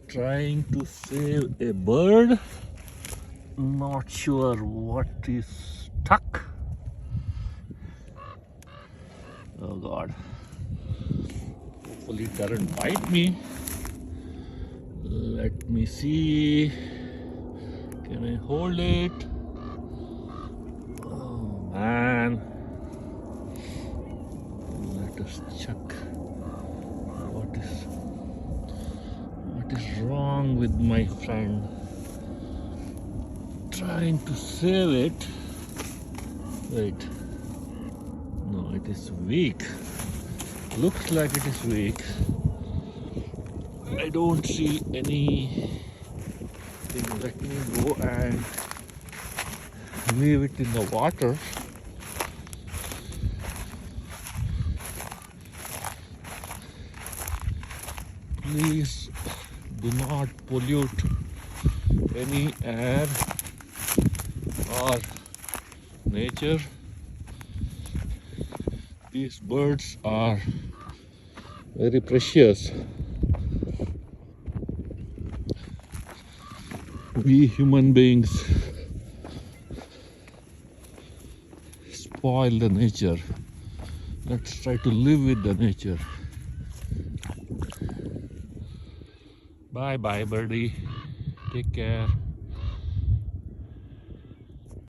trying to save a bird. Not sure what is stuck. Oh God. Hopefully it doesn't bite me. Let me see. Can I hold it? Oh man. Let us check. What is wrong with my friend? Trying to save it. Wait. No, it is weak. Looks like it is weak. I don't see anything. Let me go and leave it in the water. Please do not pollute any air or nature. These birds are very precious. We human beings spoil the nature. Let's try to live with the nature. Bye bye, birdie. Take care.